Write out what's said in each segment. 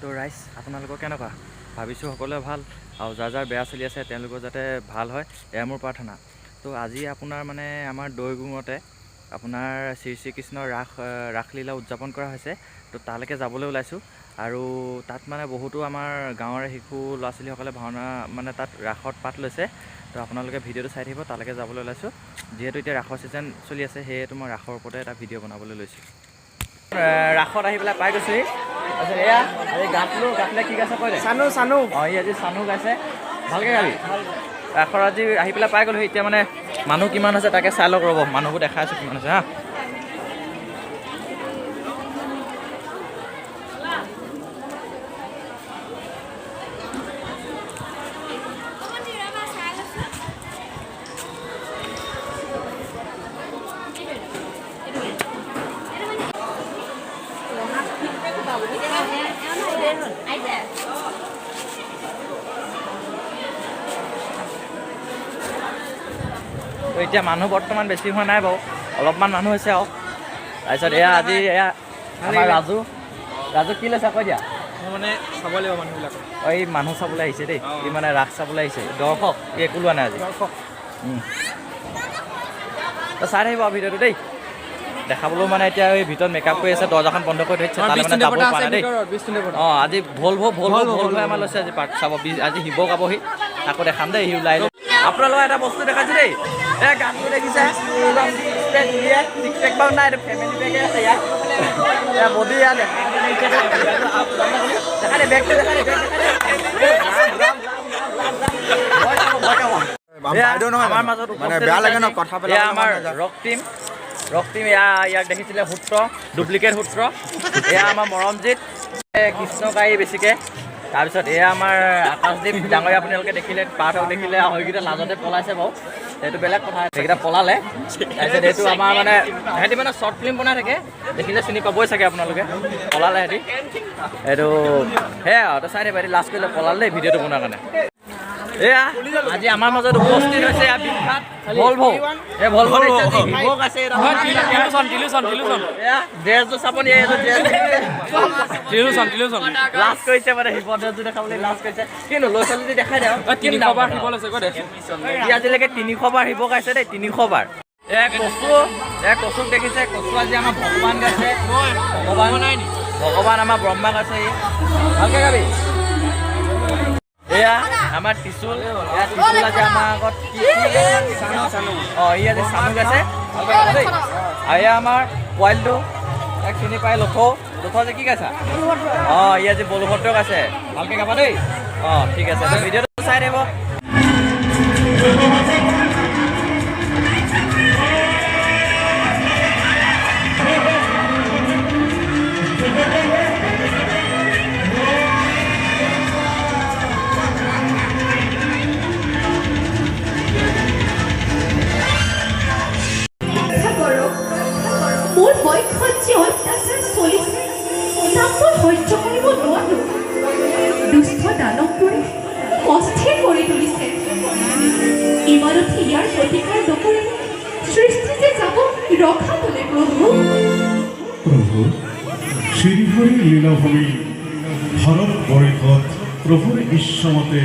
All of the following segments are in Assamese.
তো ৰাইজ আপোনালোকৰ কেনেকুৱা ভাবিছোঁ সকলোৱে ভাল আৰু যাৰ যাৰ বেয়া চলি আছে তেওঁলোকৰ যাতে ভাল হয় এয়া মোৰ প্ৰাৰ্থনা। তো আজি আপোনাৰ মানে আমাৰ দৈগুঙতে আপোনাৰ শ্ৰী শ্ৰীকৃষ্ণৰ ৰাসলীলা উদযাপন কৰা হৈছে। তো তালৈকে যাবলৈ ওলাইছোঁ আৰু তাত মানে বহুতো আমাৰ গাঁৱৰে শিশু ল'ৰা ছোৱালীসকলে ভাওনা মানে তাত ৰাসত পাঠ লৈছে। তো আপোনালোকে ভিডিঅ'টো চাই থাকিব, তালৈকে যাবলৈ ওলাইছোঁ। যিহেতু এতিয়া ৰাসৰ ছিজন চলি আছে সেয়েতো মই ৰাসৰ ওপৰতে এটা ভিডিঅ' বনাবলৈ লৈছোঁ। ৰাসত আহি পেলাই পাই গৈছোঁহি। তাৰপিছত এয়া এই গাঁতলে কি গাইছে কৈ দে। চানু অঁ ই আজি চানু গাইছে, ভালকৈ গাবি। ৰাসৰ আজি আহি পেলাই পাই গ'লোহি। এতিয়া মানে মানুহ কিমান আছে তাকে চাই লওক, ৰ'ব মানুহবোৰ দেখাই আছোঁ কিমান আছে হা। তো এতিয়া মানুহ বৰ্তমান বেছি হোৱা নাই বাৰু, অলপমান মানুহ হৈছে আৰু। তাৰপিছত এয়া আজি এয়া আমাৰ ৰাজু কি লৈছে কৈ দিয়া। মানে চাব লাগিব মানুহবিলাক। এই মানুহ চাবলৈ আহিছে দেই, ই মানে ৰাস চাবলৈ আহিছে। দৰ্শক একো লোৱা নাই আজি। তো চাই থাকিব ভিডিঅ'টো দেই, দেখাবলৈও মানে এতিয়া এই ভিতৰত মেকআপ কৰি আছে, দৰ্জাখন বন্ধ কৰি থৈছে, তালৈ মানে যাব পৰা নাই দেই। অঁ আজি ভল আমাৰ লৈছে আজি পাৰ্ট চাব। আজি শিৱ গাবহি, আকৌ দেখাম দেই সি ওলাই। আপোনালোকৰ এটা বস্তু দেখাইছোঁ দেই, এই গানটো দেখিছে টিকটেক বাৰু নাই, এইটো ফেমিলি বেগে আছে ইয়াত বডি ইয়াত দেখা দে বেগটো দেখা দে আমাৰ মাজত আমাৰ ৰক টিম ইয়াক দেখিছিলে সূত্ৰ, ডুপ্লিকেট সূত্ৰ। এয়া আমাৰ মৰমজিত কৃষ্ণকাৰী বেছিকৈ। তাৰপিছত এয়া আমাৰ আকাশদ্বীপ ডাঙৰীয়া, আপোনালোকে দেখিলে পাৰ্থক দেখিলে সেইকেইটা লাজতে পলাইছে বাৰু, সেইটো বেলেগ কথা, সেইকেইটা পলালে। তাৰপিছত এইটো আমাৰ মানে সিহঁতি মানে শ্বৰ্ট ফিল্ম বনাই থাকে, দেখিলে চিনি পাবই চাগে আপোনালোকে, পলালে সিহঁতি। এইটো সেয়া আৰু চাই থাকিব, লাষ্ট কৰিলে পলালে দেই ভিডিঅ'টো বনোৱাৰ কাৰণে। এয়া আজি আমাৰ মাজত উপস্থিত হৈছে এয়া বিখ্যাত ভলভো। এই ভলভো ড্ৰেছটো চাপনি লাজ কৰিছে মানে শিৱ ড্ৰেছটো দেখাবলৈ লাজ কৰিছে। কিন্তু ল'ৰা ছোৱালী দেখাই দিয়ক, 300 বাৰ শিৱ লৈছে ই আজিলৈকে 300 বাৰ শিৱ গাইছে দেই, 300 বাৰ। কচুক দেখিছে, কচু আজি আমাৰ ভগৱান গাইছে, ভগৱান আমাৰ ব্ৰহ্মা গাইছে। ভালকৈ গাবি। এয়া আমাৰ ত্ৰিশুল, আজি আমাৰ আগত অঁ ই আজি চানু গাইছে, দেই। আৰু এয়া আমাৰ পোৱালিটো, এক চিনি পাই লথৌ যে কি গাইছা? অঁ ই আজি বলভদ্ৰ গাইছে, ভালকৈ গাবা দেই। অঁ ঠিক আছে, ভিডিঅ'টো চাই থাকিব। মোৰ বয়সত যে অত্যাচাৰ চলিছে তাক মই সহ্য কৰিব নোৱাৰো। দুষ্ট দানৱবোৰে অস্থিৰ কৰি তুলিছে। ইমানতে ইয়াৰ প্ৰতিকাৰ নকৰিলে সৃষ্টি যে যাব ৰখাবলৈ। প্ৰভু শ্ৰীহৰিৰ লীলাভূমি ভাৰতবৰ্ষত প্ৰভুৰ ইচ্ছামতে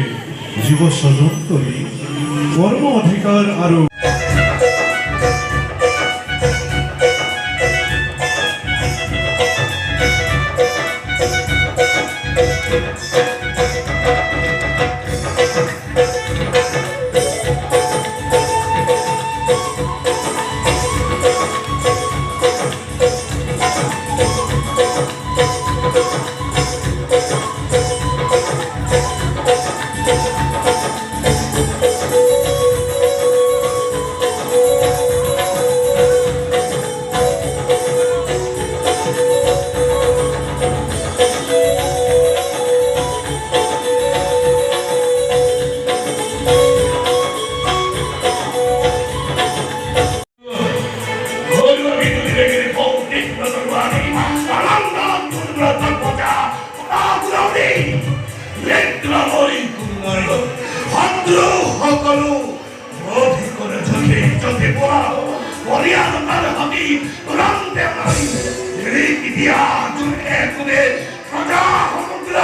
জীৱ স্বজন কৰি কৰ্ম অধিকাৰ আৰু সকলো বিৰোধী কৰে থাকে যদি পোৱা পৰিয়ালৰ আমি তুৰন্তে মাৰি কি দিয়া তুমি একোনে সদা সমগ্ৰ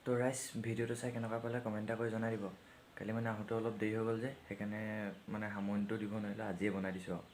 তো ৰাইজ ভিডিঅ'টো চাই কেনেকুৱা পালে কমেণ্ট এটা কৰি জনাই দিব। কালি মানে আহোঁতে অলপ দেৰি হৈ গ'ল যে সেইকাৰণে মানে সামৰণিটো দিব নোৱাৰিলোঁ, আজিয়ে বনাই দিছোঁ আৰু।